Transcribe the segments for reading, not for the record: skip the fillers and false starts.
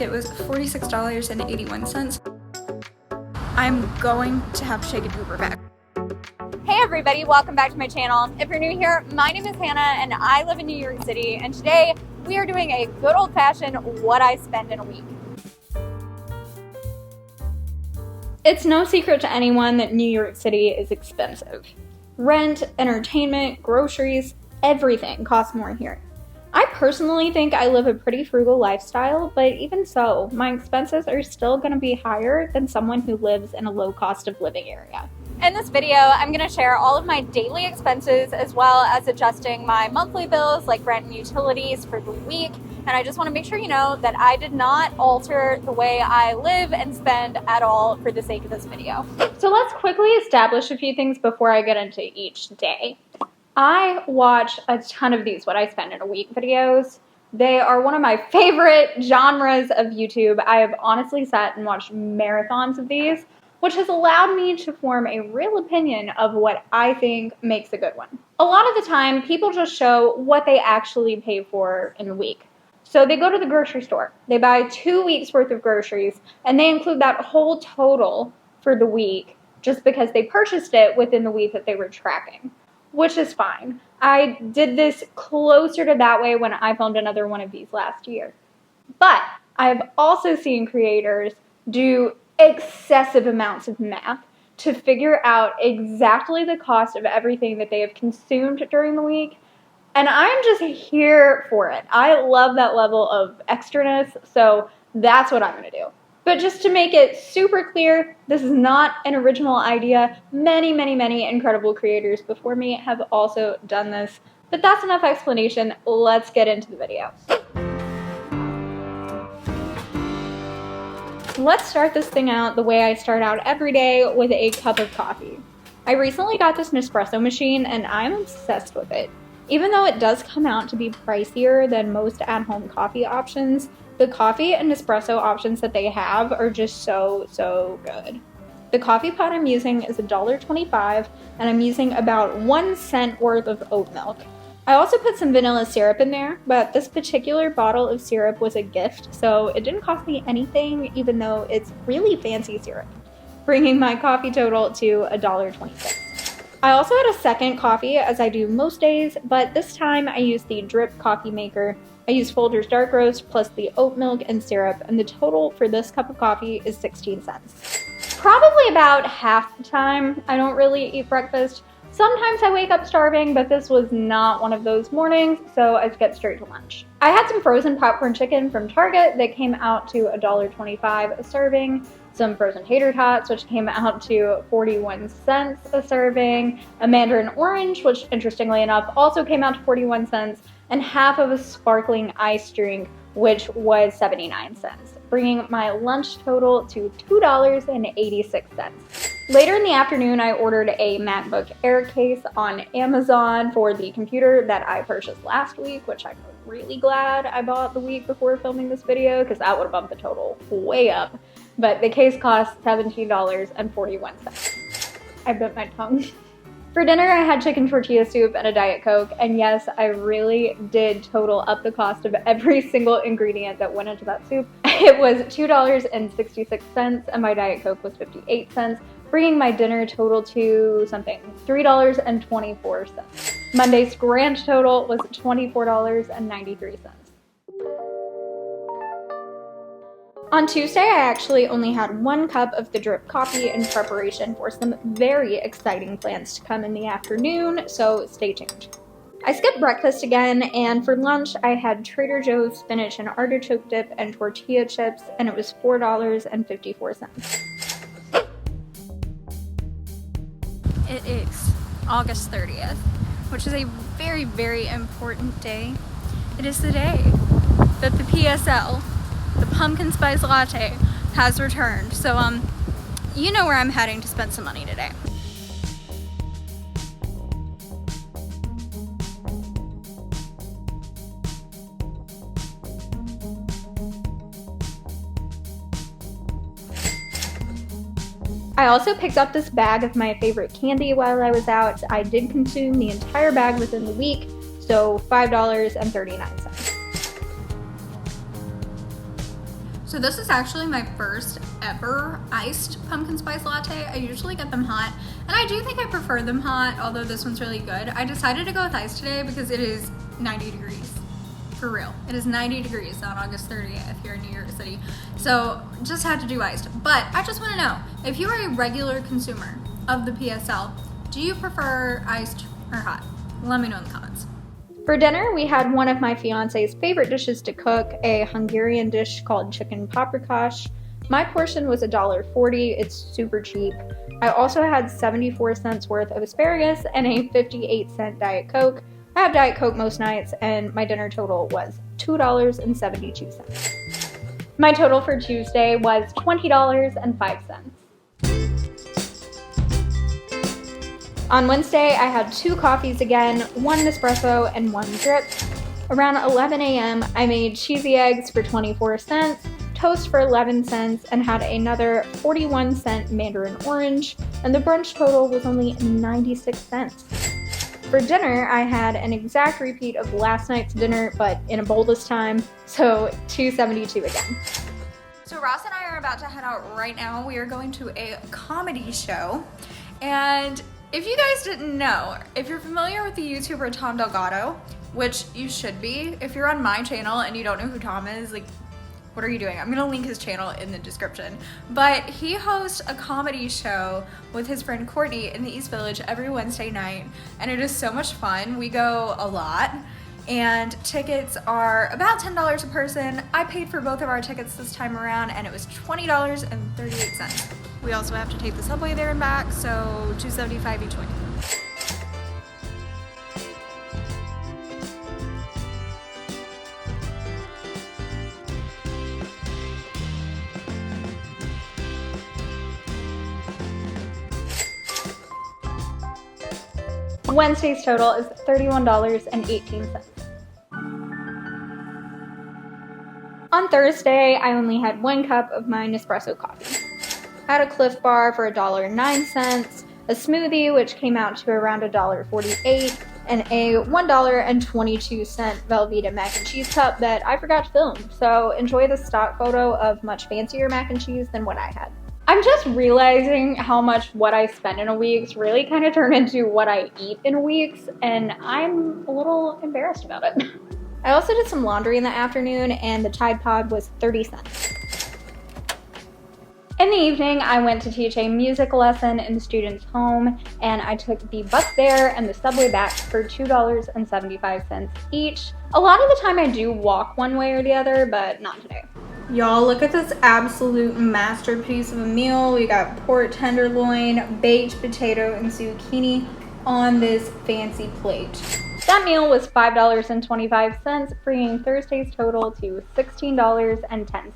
ticket was $46.81. I'm going to have to take an Uber back. Hey everybody, welcome back to my channel. If you're new here, my name is Hannah and I live in New York City, and today we are doing a good old-fashioned what I spend in a week. It's no secret to anyone that New York City is expensive. Rent, entertainment, groceries, everything costs more here. I personally think I live a pretty frugal lifestyle, but even so, my expenses are still going to be higher than someone who lives in a low cost of living area. In this video, I'm going to share all of my daily expenses as well as adjusting my monthly bills like rent and utilities for the week. And I just want to make sure you know that I did not alter the way I live and spend at all for the sake of this video. So let's quickly establish a few things before I get into each day. I watch a ton of these what I spend in a week videos. They are one of my favorite genres of YouTube. I have honestly sat and watched marathons of these, which has allowed me to form a real opinion of what I think makes a good one. A lot of the time, people just show what they actually pay for in a week. So they go to the grocery store, they buy 2 weeks worth of groceries, and they include that whole total for the week just because they purchased it within the week that they were tracking, which is fine. I did this closer to that way when I filmed another one of these last year. But I've also seen creators do excessive amounts of math to figure out exactly the cost of everything that they have consumed during the week. And I'm just here for it. I love that level of extraness, so that's what I'm going to do. But just to make it super clear, this is not an original idea. Many, many, many incredible creators before me have also done this. But that's enough explanation. Let's get into the video. Let's start this thing out the way I start out every day, with a cup of coffee. I recently got this Nespresso machine and I'm obsessed with it. Even though it does come out to be pricier than most at-home coffee options, the coffee and Nespresso options that they have are just so good. The coffee pot I'm using is $1.25 and I'm using about 1 cent worth of oat milk. I also put some vanilla syrup in there, but this particular bottle of syrup was a gift, so it didn't cost me anything, even though it's really fancy syrup, bringing my coffee total to $1.26. I also had a second coffee, as I do most days, but this time I used the drip coffee maker. I used Folgers dark roast plus the oat milk and syrup, and the total for this cup of coffee is 16 cents. Probably about half the time I don't really eat breakfast. Sometimes I wake up starving, but this was not one of those mornings, so I get straight to lunch. I had some frozen popcorn chicken from Target that came out to $1.25 a serving, some frozen tater tots, which came out to 41 cents a serving, a mandarin orange, which interestingly enough also came out to 41 cents, and half of a sparkling ice drink, which was 79 cents, bringing my lunch total to $2.86. Later in the afternoon, I ordered a MacBook Air case on Amazon for the computer that I purchased last week, which I'm really glad I bought the week before filming this video because that would have bumped the total way up. But the case cost $17.41. I bit my tongue. For dinner, I had chicken tortilla soup and a Diet Coke, and yes, I really did total up the cost of every single ingredient that went into that soup. It was $2.66, and my Diet Coke was 58 cents, bringing my dinner total to something, $3.24. Monday's grand total was $24.93. On Tuesday, I actually only had 1 cup of the drip coffee in preparation for some very exciting plans to come in the afternoon, so stay tuned. I skipped breakfast again, and for lunch, I had Trader Joe's spinach and artichoke dip and tortilla chips, and it was $4.54. It is August 30th, which is a very, very important day. It is the day that the PSL, the pumpkin spice latte, has returned. So, you know where I'm heading to spend some money today. I also picked up this bag of my favorite candy while I was out. I did consume the entire bag within the week, so $5.39. So this is actually my first ever iced pumpkin spice latte. I usually get them hot, and I do think I prefer them hot, although this one's really good. I decided to go with iced today because it is 90 degrees. For real. It is 90 degrees on August 30th here in New York City. So just had to do iced. But I just want to know, if you are a regular consumer of the PSL, do you prefer iced or hot? Let me know in the comments. For dinner, we had one of my fiance's favorite dishes to cook, a Hungarian dish called chicken paprikash. My portion was $1.40. It's super cheap. I also had 74 cents worth of asparagus and a 58-cent Diet Coke. I have Diet Coke most nights, and my dinner total was $2.72. My total for Tuesday was $20.05. On Wednesday, I had 2 coffees again, 1 Nespresso and 1 drip. Around 11 a.m., I made cheesy eggs for 24 cents, toast for 11 cents, and had another 41-cent mandarin orange, and the brunch total was only 96 cents. For dinner, I had an exact repeat of last night's dinner, but in a bowl this time, so $2.72 again. So Ross and I are about to head out right now. We are going to a comedy show, and if you guys didn't know, if you're familiar with the YouTuber Tom Delgado, which you should be, if you're on my channel and you don't know who Tom is, like, what are you doing? I'm gonna link his channel in the description. But he hosts a comedy show with his friend Courtney in the East Village every Wednesday night, and it is so much fun. We go a lot, and tickets are about $10 a person. I paid for both of our tickets this time around, and it was $20.38. We also have to take the subway there and back, so $2.75 each way. Wednesday's total is $31.18. On Thursday, I only had 1 cup of my Nespresso coffee. I had a Cliff Bar for $1.09, a smoothie which came out to around $1.48, and a $1.22 Velveeta mac and cheese cup that I forgot to film, so enjoy the stock photo of much fancier mac and cheese than what I had. I'm just realizing how much what I spend in a week's really kind of turned into what I eat in a week's, and I'm a little embarrassed about it. I also did some laundry in the afternoon, and the Tide Pod was 30 cents. In the evening, I went to teach a music lesson in the student's home, and I took the bus there and the subway back for $2.75 each. A lot of the time I do walk one way or the other, but not today. Y'all, look at this absolute masterpiece of a meal. We got pork tenderloin, baked potato, and zucchini on this fancy plate. That meal was $5.25, bringing Thursday's total to $16.10.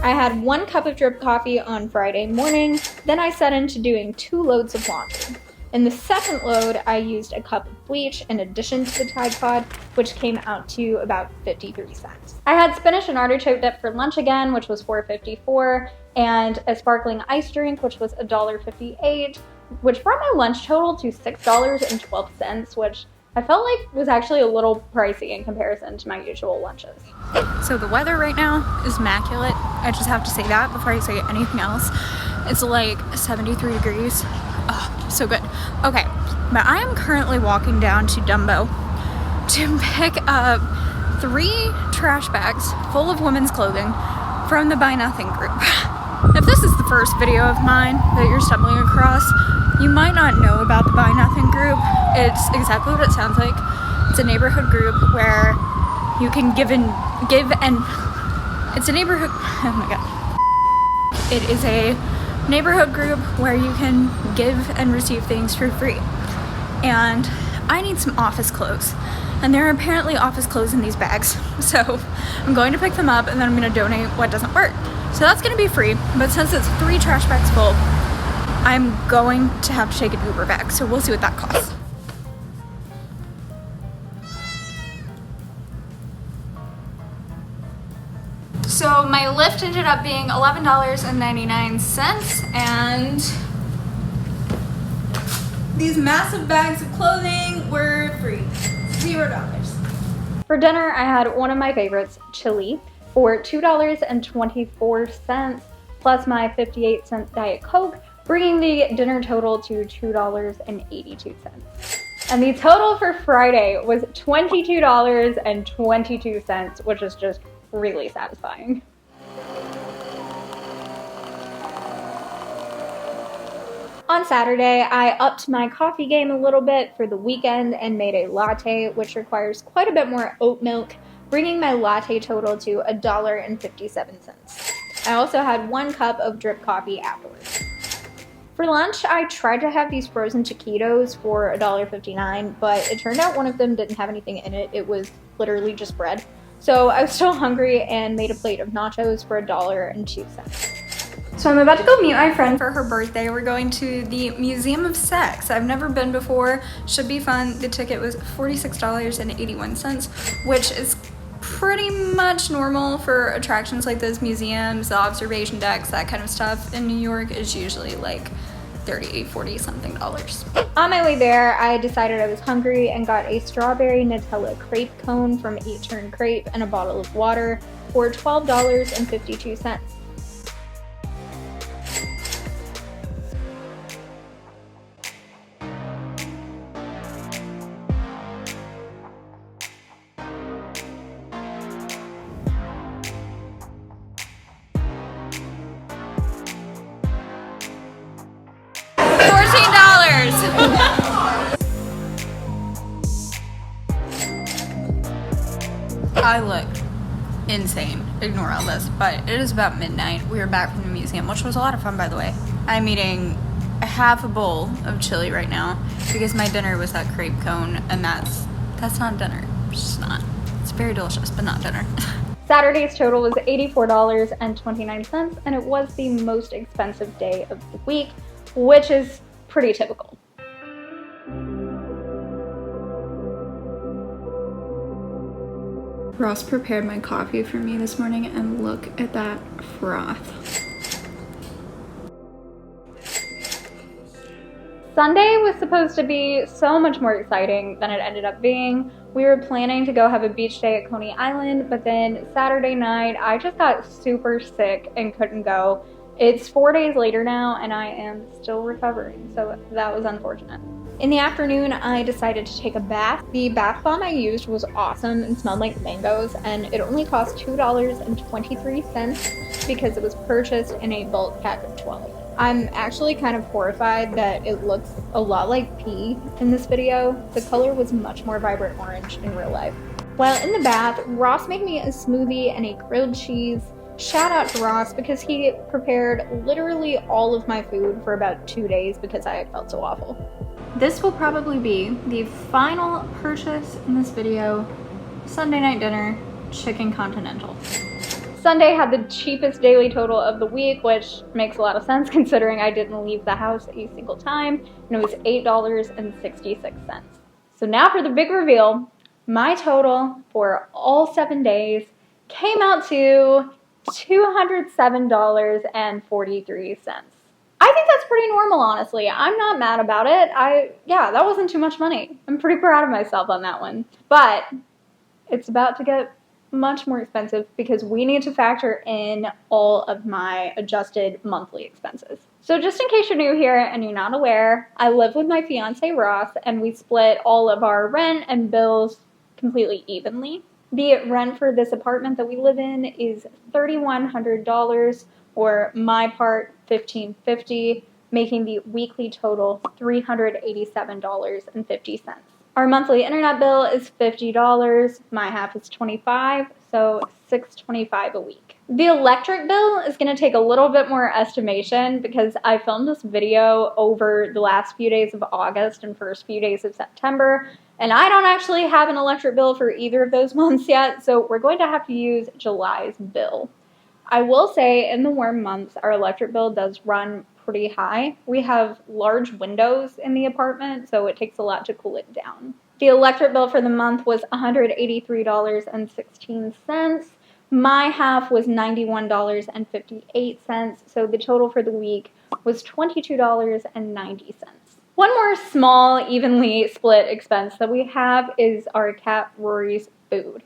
I had 1 cup of drip coffee on Friday morning, then I set into doing 2 loads of laundry. In the second load, I used a cup of bleach in addition to the Tide Pod, which came out to about 53 cents. I had spinach and artichoke dip for lunch again, which was $4.54, and a sparkling ice drink, which was $1.58, which brought my lunch total to $6.12, which I felt like was actually a little pricey in comparison to my usual lunches. So the weather right now is immaculate. I just have to say that before I say anything else. It's like 73 degrees. Oh, so good. Okay, but I am currently walking down to Dumbo to pick up 3 trash bags full of women's clothing from the Buy Nothing group. If this is the first video of mine that you're stumbling across, you might not know about the Buy Nothing group. It's exactly what it sounds like. It's a neighborhood group where you can give and it's a neighborhood, oh my god. It is a neighborhood group where you can give and receive things for free. And I need some office clothes. And there are apparently office clothes in these bags. So I'm going to pick them up and then I'm going to donate what doesn't work. So that's going to be free. But since it's 3 trash bags full, I'm going to have to take an Uber back. So we'll see what that costs. So my Lyft ended up being $11.99, and these massive bags of clothing were free. $0. For dinner, I had one of my favorites, chili. for $2.24 plus my 58-cent Diet Coke, bringing the dinner total to $2.82. And the total for Friday was $22.22, which is just really satisfying. On Saturday, I upped my coffee game a little bit for the weekend and made a latte, which requires quite a bit more oat milk, bringing my latte total to $1.57. I also had 1 cup of drip coffee afterwards. For lunch, I tried to have these frozen taquitos for $1.59, but it turned out one of them didn't have anything in it. It was literally just bread. So I was still hungry and made a plate of nachos for $1.02. So I'm about to go meet my friend for her birthday. We're going to the Museum of Sex. I've never been before. Should be fun. The ticket was $46.81, which is pretty much normal for attractions like this. Museums, the observation decks, that kind of stuff in New York is usually like $30, $40 something. On my way there, I decided I was hungry and got a strawberry Nutella crepe cone from 8 Turn Crepe and a bottle of water for $12.52. I look insane. Ignore all this, but it is about midnight. We are back from the museum, which was a lot of fun, by the way. I'm eating a half a bowl of chili right now because my dinner was that crepe cone, and that's not dinner. It's just not. It's very delicious, but not dinner. Saturday's total was $84.29, and it was the most expensive day of the week, which is pretty typical. Ross prepared my coffee for me this morning, and look at that froth. Sunday was supposed to be so much more exciting than it ended up being. We were planning to go have a beach day at Coney Island, but then Saturday night, I just got super sick and couldn't go. It's 4 days later now, and I am still recovering, so that was unfortunate. In the afternoon, I decided to take a bath. The bath bomb I used was awesome and smelled like mangoes, and it only cost $2.23 because it was purchased in a bulk pack of 12. I'm actually kind of horrified that it looks a lot like pee in this video. The color was much more vibrant orange in real life. While in the bath, Ross made me a smoothie and a grilled cheese. Shout out to Ross because he prepared literally all of my food for about 2 days because I felt so awful. This will probably be the final purchase in this video. Sunday night dinner, chicken continental. Sunday had the cheapest daily total of the week, which makes a lot of sense considering I didn't leave the house a single time, and it was $8.66. So now for the big reveal. My total for all 7 days came out to $207.43. I think that's pretty normal, honestly. I'm not mad about it. Yeah, that wasn't too much money. I'm pretty proud of myself on that one. But it's about to get much more expensive because we need to factor in all of my adjusted monthly expenses. So just in case you're new here and you're not aware, I live with my fiance Ross, and we split all of our rent and bills completely evenly. The rent for this apartment that we live in is $3,100, or my part $1,550, making the weekly total $387.50. Our monthly internet bill is $50. My half is $25, so $625 a week. The electric bill is going to take a little bit more estimation because I filmed this video over the last few days of August and first few days of September, and I don't actually have an electric bill for either of those months yet, so we're going to have to use July's bill. I will say in the warm months, our electric bill does run pretty high. We have large windows in the apartment, so it takes a lot to cool it down. The electric bill for the month was $183.16. My half was $91.58, so the total for the week was $22.90. One more small, evenly split expense that we have is our cat Rory's food.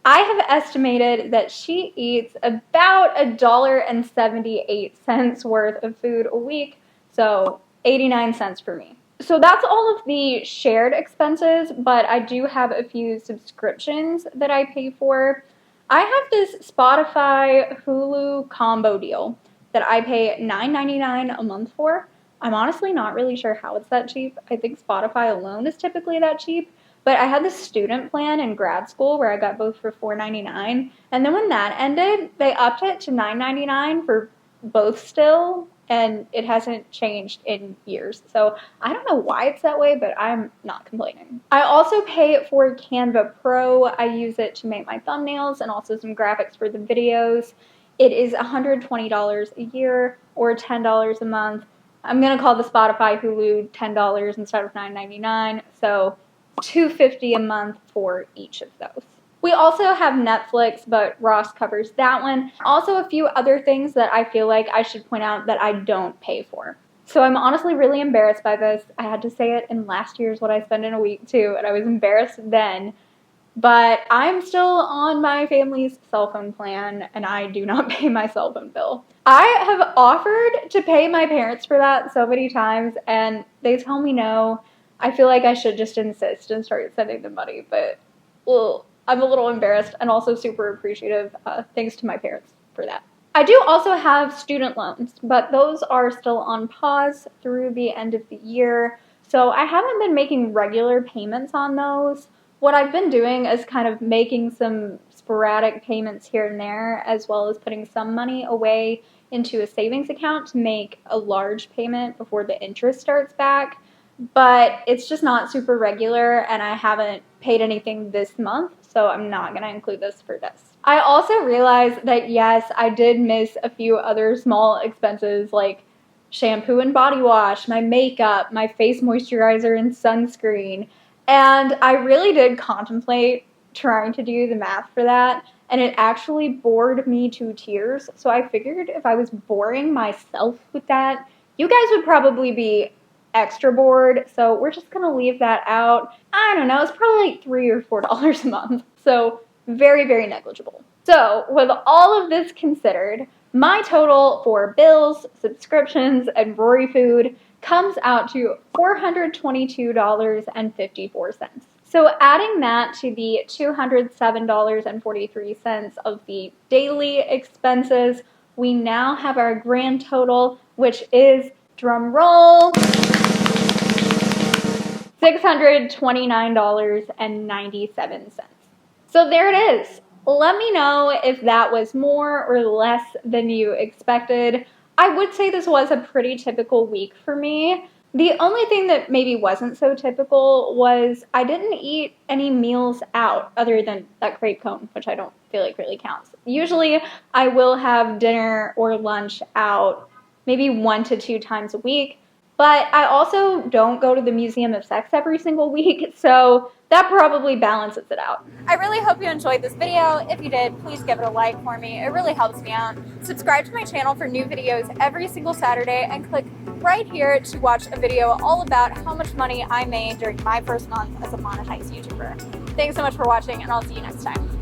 I have estimated that she eats about $1.78 worth of food a week, so 89 cents for me. So that's all of the shared expenses, but I do have a few subscriptions that I pay for. I have this Spotify Hulu combo deal that I pay $9.99 a month for. I'm honestly not really sure how it's that cheap. I think Spotify alone is typically that cheap. But I had this student plan in grad school where I got both for $4.99. And then when that ended, they upped it to $9.99 for both still. And it hasn't changed in years. So I don't know why it's that way, but I'm not complaining. I also pay for Canva Pro. I use it to make my thumbnails and also some graphics for the videos. It is $120 a year or $10 a month. I'm going to call the Spotify Hulu $10 instead of $9.99. So $2.50 a month for each of those. We also have Netflix, but Ross covers that one. Also a few other things that I feel like I should point out that I don't pay for. So I'm honestly really embarrassed by this. I had to say it in last year's What I Spend in a Week too, and I was embarrassed then. But I'm still on my family's cell phone plan, and I do not pay my cell phone bill. I have offered to pay my parents for that so many times, and they tell me no. I feel like I should just insist and start sending them money, but I'm a little embarrassed and also super appreciative. Thanks to my parents for that. I do also have student loans, but those are still on pause through the end of the year, so I haven't been making regular payments on those. What I've been doing is kind of making some sporadic payments here and there, as well as putting some money away into a savings account to make a large payment before the interest starts back. But it's just not super regular, and I haven't paid anything this month, so I'm not going to include this for this. I also realized that, yes, I did miss a few other small expenses like shampoo and body wash, my makeup, my face moisturizer and sunscreen. And I really did contemplate trying to do the math for that, and it actually bored me to tears. So I figured if I was boring myself with that, you guys would probably be extra bored. So we're just going to leave that out. I don't know, it's probably like $3 or $4 a month. So very, very negligible. So with all of this considered, my total for bills, subscriptions, and Rory food comes out to $422.54. So adding that to the $207.43 of the daily expenses, we now have our grand total, which is, drum roll, $629.97. So there it is. Let me know if that was more or less than you expected. I would say this was a pretty typical week for me. The only thing that maybe wasn't so typical was I didn't eat any meals out other than that crepe cone, which I don't feel like really counts. Usually I will have dinner or lunch out maybe 1 to 2 times a week, but I also don't go to the Museum of Sex every single week, so that probably balances it out. I really hope you enjoyed this video. If you did, please give it a like for me. It really helps me out. Subscribe to my channel for new videos every single Saturday, and click right here to watch a video all about how much money I made during my first month as a monetized YouTuber. Thanks so much for watching, and I'll see you next time.